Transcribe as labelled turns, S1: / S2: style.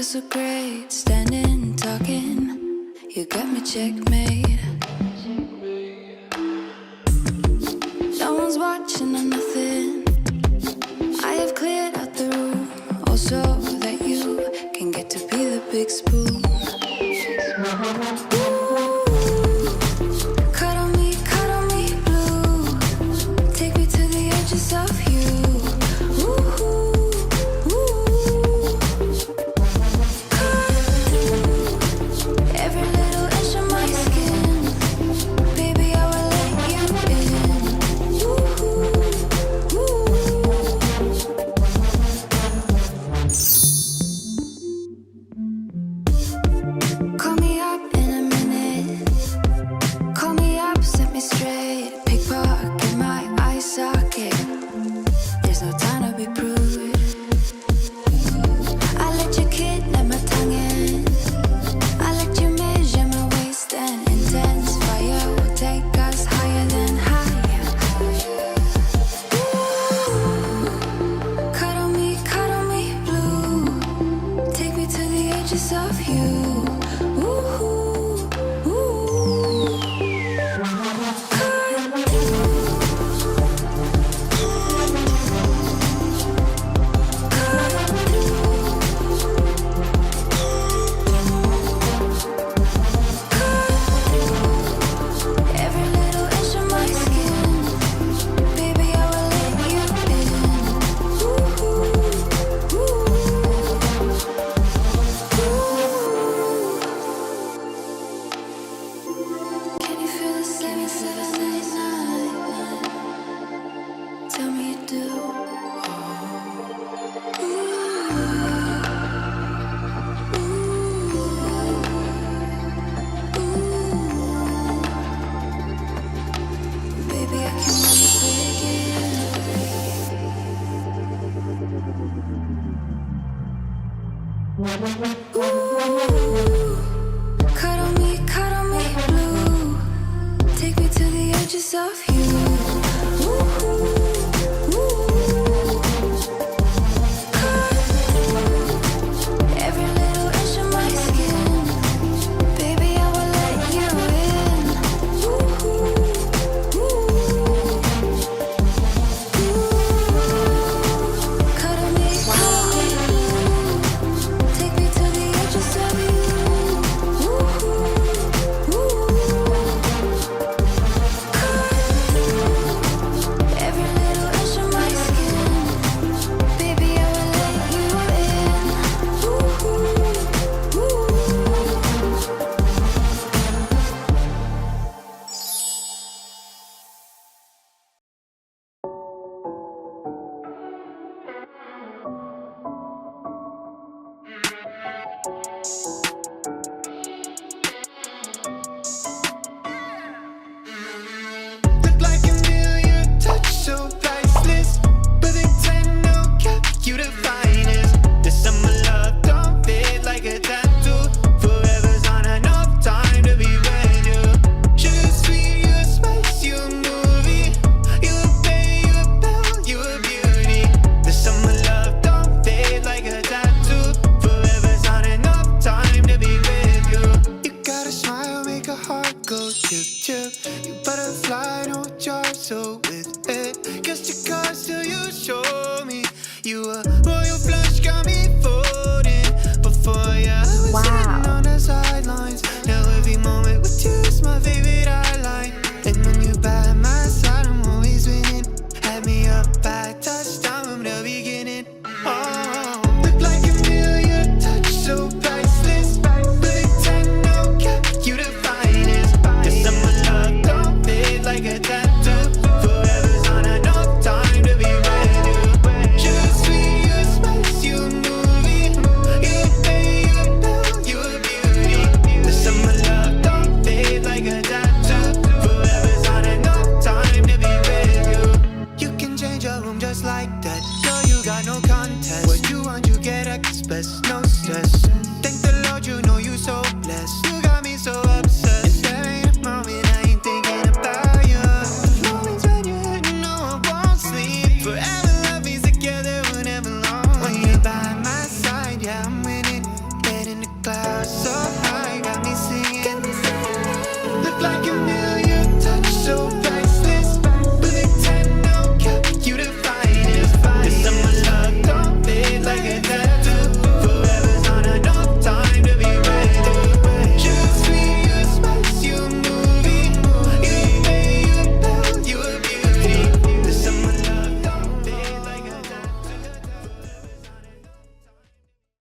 S1: You're so great, standing, talking. You got me checkmate. No one's watching or nothing. I have cleared out the room, also that you can get to be the big spoon. Ooh, cuddle me blue. Take me to the edges of you. Cuddle me blue. Take me to the edges of you. Every little inch of my skin, baby, I will let you in. Cuddle me blue. Take me to the edges of you. Every little inch of my skin, baby, I will let you in.
S2: Look like a million, touch so priceless. But they tend to cap you the finest. The summer love don't fade like a tattoo. Forever's not enough time to be with you. Sugar sweet, you a spice, you a movie. You a bay, you a belle, you a beauty. The summer love don't fade like a tattoo. Forever's not enough time to be with you. You got a smile, make a heart go chip chip. You butterfly, no jar, so with it. Kissed your cards till you show me. You a royal flush, got me folding. Before you, I was sitting on the sidelines. Now every moment with you is my favorite highlight. And when you by my side, I'm always winning. Had me up by touchdown from the beginning. Oh, look like a million, touch so priceless. But they tend to cap you the finest. The summer love don't fade like a tattoo. Forever's not enough time to be with you. Sugar sweet, you a spice, you a movie. You a bay, you a belle, you a beauty. The summer love don't fade like a tattoo. Forever's not enough time to be with you. You can change your room just like that. Girl, you got no contest. What you want, you get express. No